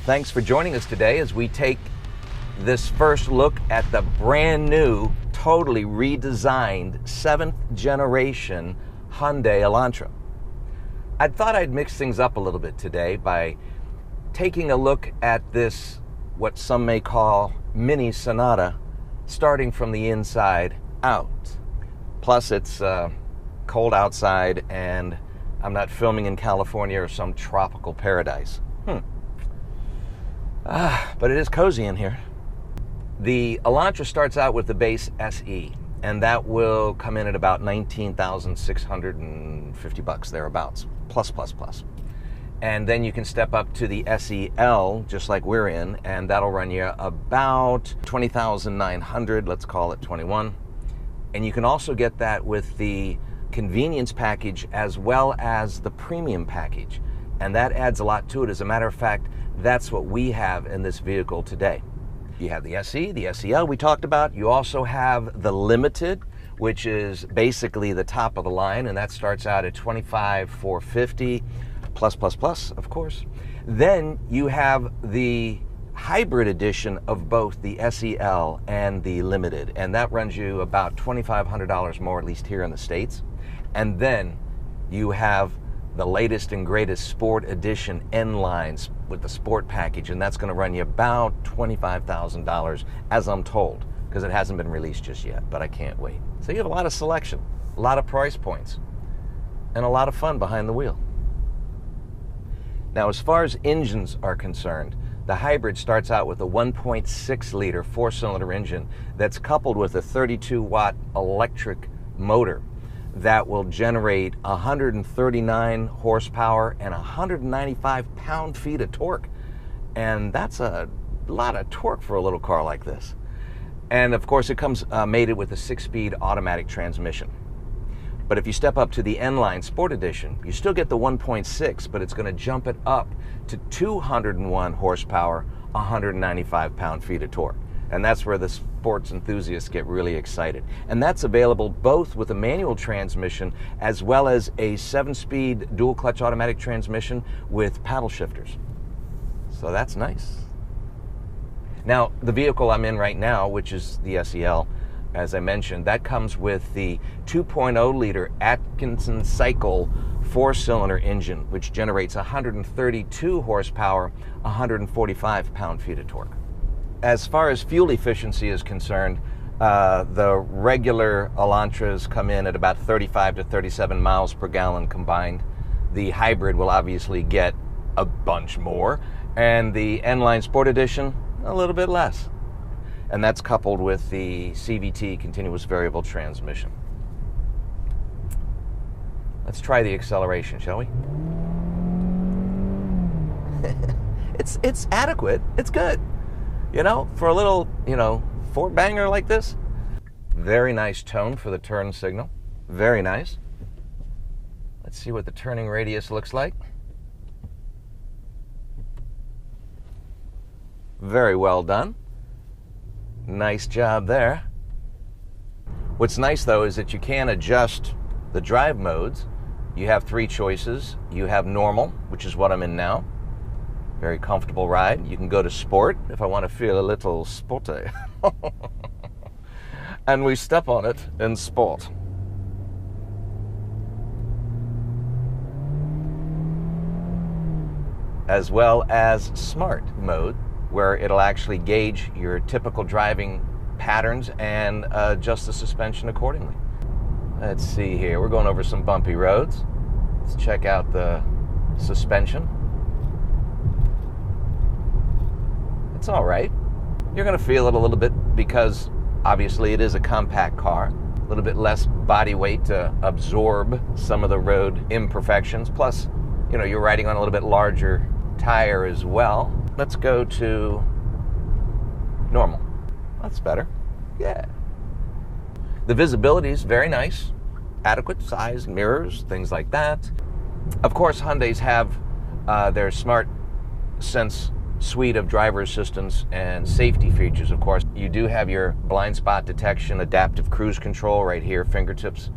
Thanks for joining us today as we take this first look at the brand new, totally redesigned 7th generation Hyundai Elantra. I thought I'd mix things up a little bit today by taking a look at this, what some may call mini Sonata, starting from the inside out. Plus it's cold outside and I'm not filming in California or some tropical paradise. But it is cozy in here. The Elantra starts out with the base SE, and that will come in at about $19,650 thereabouts, plus. And then you can step up to the SEL, just like we're in, and that'll run you about $20,900, let's call it 21. And you can also get that with the convenience package as well as the premium package. And that adds a lot to it. As a matter of fact, that's what we have in this vehicle today. You have the SE, the SEL we talked about. You also have the Limited, which is basically the top of the line, and that starts out at $25,450, plus, of course. Then you have the hybrid edition of both the SEL and the Limited, and that runs you about $2,500 more, at least here in the States. And then you have the latest and greatest Sport Edition N-Lines with the Sport package, and that's going to run you about $25,000, as I'm told, because it hasn't been released just yet, but I can't wait. So you have a lot of selection, a lot of price points, and a lot of fun behind the wheel. Now, as far as engines are concerned, the hybrid starts out with a 1.6-liter four-cylinder engine that's coupled with a 32-watt electric motor that will generate 139 horsepower and 195 pound-feet of torque. And that's a lot of torque for a little car like this. And of course it comes mated with a 6-speed automatic transmission. But if you step up to the N-Line Sport Edition, you still get the 1.6, but it's going to jump it up to 201 horsepower, 195 pound-feet of torque. And that's where the sports enthusiasts get really excited. And that's available both with a manual transmission as well as a 7-speed dual-clutch automatic transmission with paddle shifters. So that's nice. Now, the vehicle I'm in right now, which is the SEL, as I mentioned, that comes with the 2.0-liter Atkinson Cycle 4-cylinder engine, which generates 132 horsepower, 145 pound-feet of torque. As far as fuel efficiency is concerned, the regular Elantras come in at about 35 to 37 miles per gallon combined. The hybrid will obviously get a bunch more, and the N-Line Sport Edition, a little bit less. And that's coupled with the CVT, continuous variable transmission. Let's try the acceleration, shall we? It's adequate. It's good. You know, for a little, four-banger like this. Very nice tone for the turn signal. Very nice. Let's see what the turning radius looks like. Very well done. Nice job there. What's nice, though, is that you can adjust the drive modes. You have 3 choices. You have normal, which is what I'm in now. Very comfortable ride. You can go to sport if I want to feel a little sporty. And we step on it in sport. As well as smart mode, where it'll actually gauge your typical driving patterns and adjust the suspension accordingly. Let's see here. We're going over some bumpy roads. Let's check out the suspension. It's all right. You're going to feel it a little bit because obviously it is a compact car. A little bit less body weight to absorb some of the road imperfections. Plus, you're riding on a little bit larger tire as well. Let's go to normal. That's better. Yeah. The visibility is very nice. Adequate size mirrors, things like that. Of course, Hyundais have their Smart Sense suite of driver assistance and safety features. Of course, you do have your blind spot detection, adaptive cruise control right here, fingertips,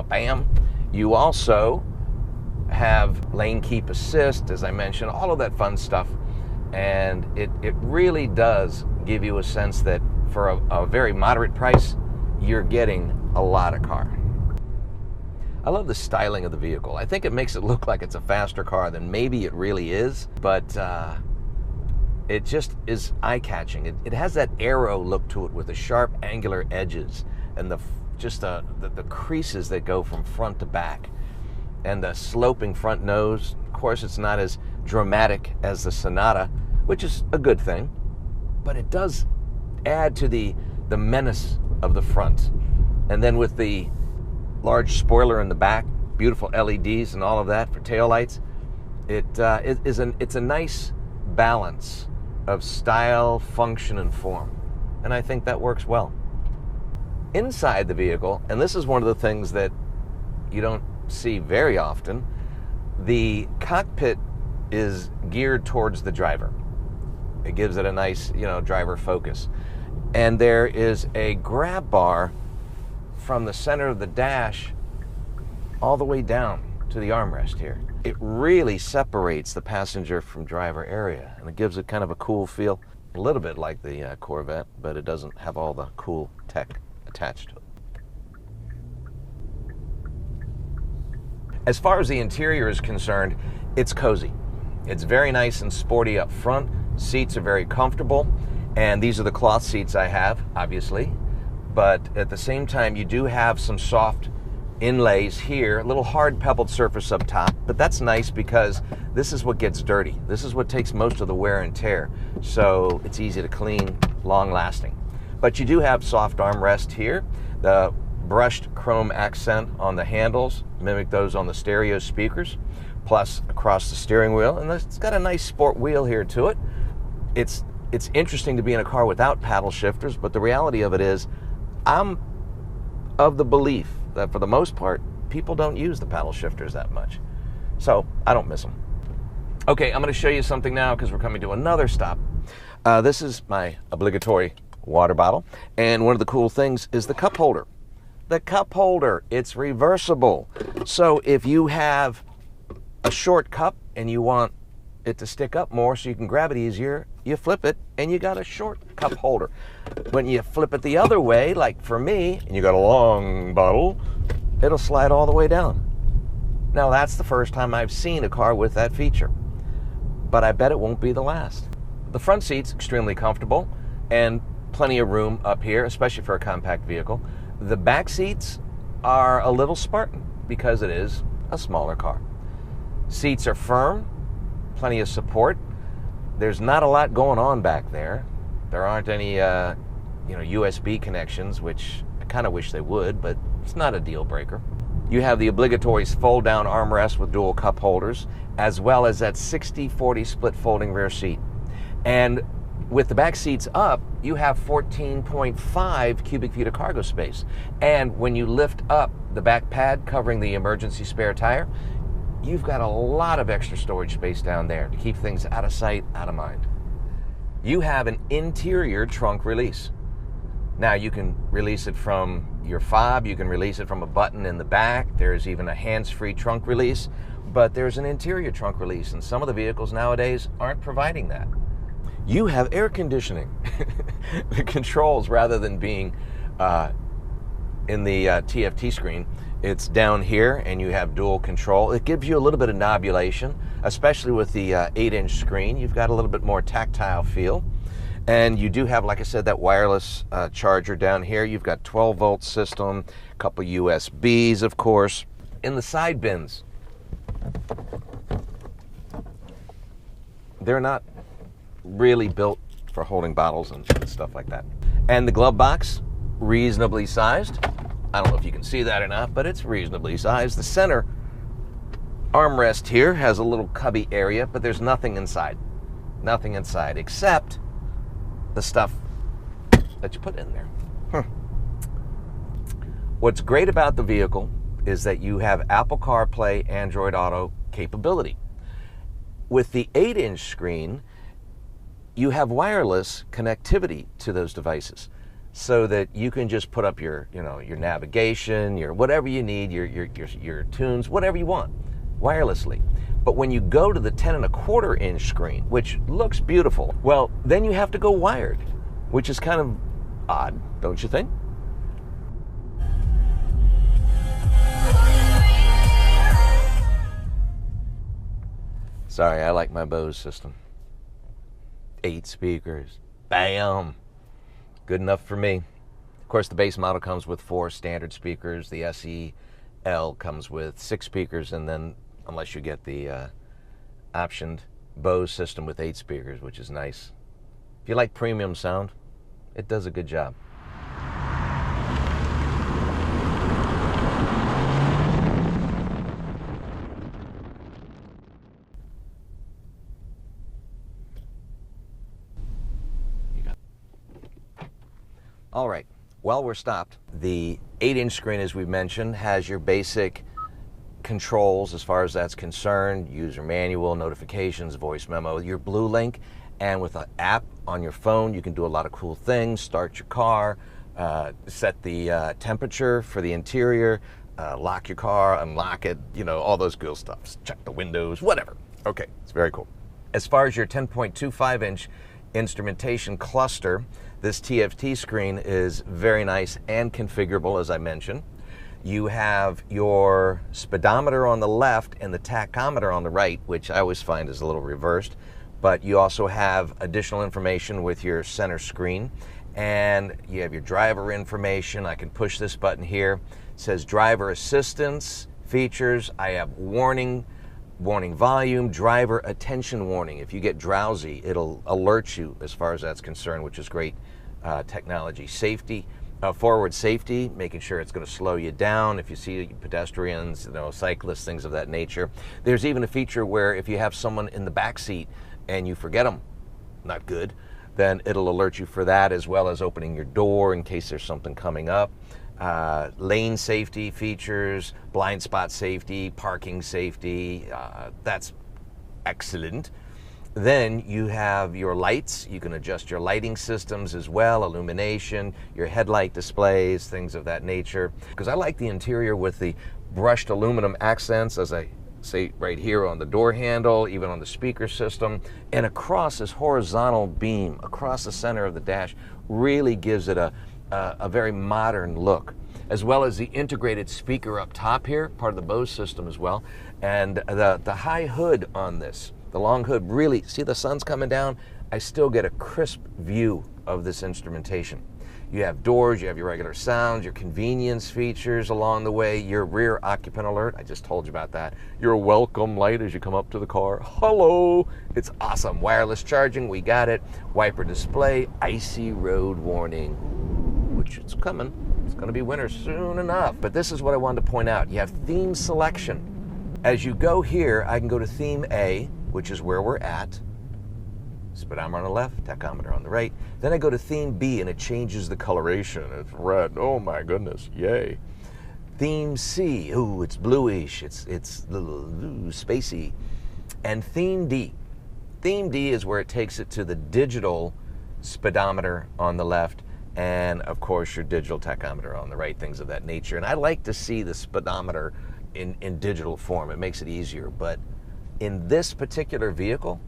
bam. You also have lane keep assist, as I mentioned, all of that fun stuff And it really does give you a sense that for a very moderate price, you're getting a lot of car. I love the styling of the vehicle. I think it makes it look like it's a faster car than maybe it really is, but it just is eye-catching. It has that aero look to it with the sharp angular edges and the creases that go from front to back and the sloping front nose. Of course, it's not as dramatic as the Sonata, which is a good thing, but it does add to the menace of the front. And then with the large spoiler in the back, beautiful LEDs and all of that for taillights, it's a nice balance of style, function, and form. And I think that works well. Inside the vehicle, and this is one of the things that you don't see very often, the cockpit is geared towards the driver. It gives it a nice, driver focus. And there is a grab bar from the center of the dash all the way down to the armrest here. It really separates the passenger from driver area, and it gives it kind of a cool feel. A little bit like the Corvette, but it doesn't have all the cool tech attached to it. As far as the interior is concerned, it's cozy. It's very nice and sporty up front. Seats are very comfortable, and these are the cloth seats I have, obviously. But at the same time, you do have some soft inlays here, a little hard pebbled surface up top, but that's nice because this is what gets dirty. This is what takes most of the wear and tear, so it's easy to clean, long lasting. But you do have soft armrest here. The brushed chrome accent on the handles mimic those on the stereo speakers, plus across the steering wheel, and it's got a nice sport wheel here to it. It's interesting to be in a car without paddle shifters, but the reality of it is I'm of the belief that for the most part, people don't use the paddle shifters that much. So I don't miss them. Okay, I'm going to show you something now because we're coming to another stop. This is my obligatory water bottle. And one of the cool things is the cup holder. The cup holder, it's reversible. So if you have a short cup and you want it to stick up more so you can grab it easier, you flip it and you got a short cup holder. When you flip it the other way, like for me, and you got a long bottle, it'll slide all the way down. Now that's the first time I've seen a car with that feature, but I bet it won't be the last. The front seat's extremely comfortable and plenty of room up here, especially for a compact vehicle. The back seats are a little Spartan because it is a smaller car. Seats are firm, plenty of support. There's not a lot going on back there. There aren't any USB connections, which I kind of wish they would, but it's not a deal breaker. You have the obligatory fold-down armrest with dual cup holders, as well as that 60-40 split folding rear seat. And with the back seats up, you have 14.5 cubic feet of cargo space. And when you lift up the back pad covering the emergency spare tire, you've got a lot of extra storage space down there to keep things out of sight, out of mind. You have an interior trunk release. Now you can release it from your fob, you can release it from a button in the back, there's even a hands-free trunk release, but there's an interior trunk release, and some of the vehicles nowadays aren't providing that. You have air conditioning. The controls, rather than being in the TFT screen, it's down here and you have dual control. It gives you a little bit of nobulation, especially with the 8-inch screen. You've got a little bit more tactile feel. And you do have, like I said, that wireless charger down here. You've got 12-volt system, a couple USBs, of course. In the side bins, they're not really built for holding bottles and stuff like that. And the glove box, reasonably sized. I don't know if you can see that or not, but it's reasonably sized. The center armrest here has a little cubby area, but there's nothing inside. Nothing inside except the stuff that you put in there. What's great about the vehicle is that you have Apple CarPlay, Android Auto capability. With the 8-inch screen, you have wireless connectivity to those devices, so that you can just put up your navigation, your whatever you need, your tunes, whatever you want, wirelessly. But when you go to the 10.25-inch screen, which looks beautiful, well, then you have to go wired, which is kind of odd, don't you think? Sorry, I like my Bose system. 8 speakers. Bam! Good enough for me. Of course, the base model comes with 4 standard speakers. The SEL comes with 6 speakers, and then, unless you get the optioned Bose system with 8 speakers, which is nice. If you like premium sound, it does a good job. All right, well, we're stopped. The 8-inch screen, as we've mentioned, has your basic controls as far as that's concerned: user manual, notifications, voice memo, your Blue Link, and with an app on your phone, you can do a lot of cool things. Start your car, set the temperature for the interior, lock your car, unlock it, you know, all those cool stuff. Check the windows, whatever. Okay, it's very cool. As far as your 10.25-inch instrumentation cluster, this TFT screen is very nice and configurable, as I mentioned. You have your speedometer on the left and the tachometer on the right, which I always find is a little reversed. But you also have additional information with your center screen. And you have your driver information. I can push this button here. It says driver assistance features. I have warning volume, driver attention warning. If you get drowsy, it'll alert you as far as that's concerned, which is great technology. Safety, forward safety, making sure it's going to slow you down if you see pedestrians, you know, cyclists, things of that nature. There's even a feature where if you have someone in the back seat and you forget them, not good, then it'll alert you for that, as well as opening your door in case there's something coming up. Lane safety features, blind spot safety, parking safety, that's excellent. Then you have your lights. You can adjust your lighting systems as well, illumination, your headlight displays, things of that nature. Because I like the interior with the brushed aluminum accents, as I say right here on the door handle, even on the speaker system, and across this horizontal beam, across the center of the dash, really gives it a very modern look, as well as the integrated speaker up top here, part of the Bose system as well, and the high hood on this, the long hood. Really, see the sun's coming down, I still get a crisp view of this instrumentation. You have doors, you have your regular sounds, your convenience features along the way, your rear occupant alert, I just told you about that. Your welcome light as you come up to the car. Hello! It's awesome. Wireless charging, we got it. Wiper display, icy road warning, which it's coming. It's going to be winter soon enough. But this is what I wanted to point out. You have theme selection. As you go here, I can go to theme A, which is where we're at. Speedometer on the left, tachometer on the right. Then I go to theme B and it changes the coloration. It's red. Oh my goodness. Yay. Theme C. Ooh, it's bluish. It's spacey. And theme D. Theme D is where it takes it to the digital speedometer on the left, and of course your digital tachometer on the right, things of that nature. And I like to see the speedometer in digital form. It makes it easier. But in this particular vehicle,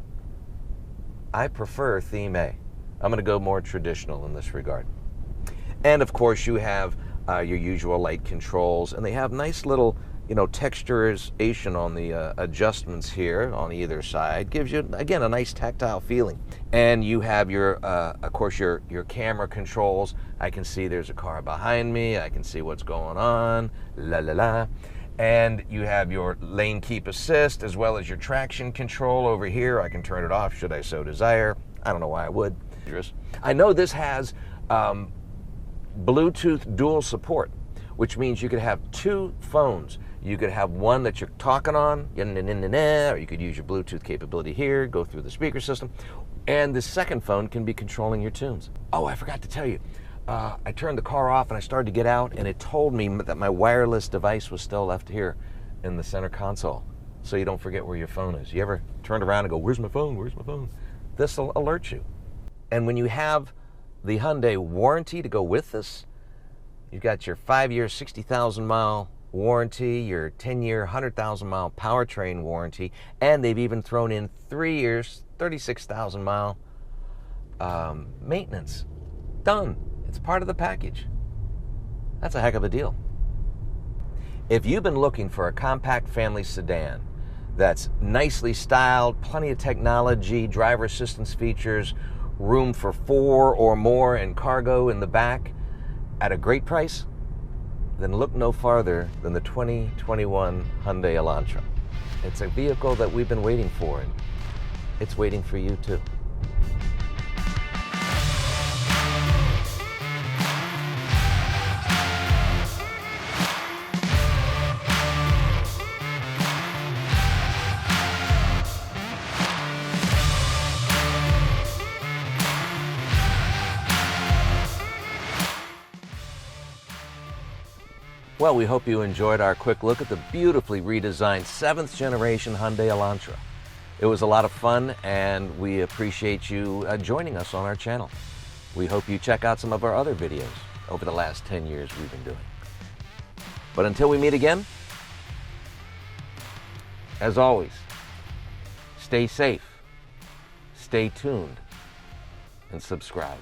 I prefer theme A. I'm going to go more traditional in this regard. And of course you have your usual light controls, and they have nice little, you know, texturization on the adjustments here on either side. Gives you, again, a nice tactile feeling. And you have your, of course, your camera controls. I can see there's a car behind me. I can see what's going on. La la la. And you have your lane keep assist, as well as your traction control over here. I can turn it off should I so desire. I don't know why I would. I know this has Bluetooth dual support, which means you could have 2 phones. You could have one that you're talking on, or you could use your Bluetooth capability here, go through the speaker system, and the second phone can be controlling your tunes. Oh, I forgot to tell you. I turned the car off and I started to get out, and it told me that my wireless device was still left here in the center console, so you don't forget where your phone is. You ever turned around and go, where's my phone, where's my phone? This will alert you. And when you have the Hyundai warranty to go with this, you've got your 5-year, 60,000 mile warranty, your 10-year, 100,000-mile powertrain warranty, and they've even thrown in 3 years, 36,000-mile maintenance. Done. It's part of the package. That's a heck of a deal. If you've been looking for a compact family sedan that's nicely styled, plenty of technology, driver assistance features, room for 4 or more, and cargo in the back at a great price, then look no farther than the 2021 Hyundai Elantra. It's a vehicle that we've been waiting for, and it's waiting for you too. Well, we hope you enjoyed our quick look at the beautifully redesigned 7th generation Hyundai Elantra. It was a lot of fun, and we appreciate you joining us on our channel. We hope you check out some of our other videos over the last 10 years we've been doing. But until we meet again, as always, stay safe, stay tuned, and subscribe.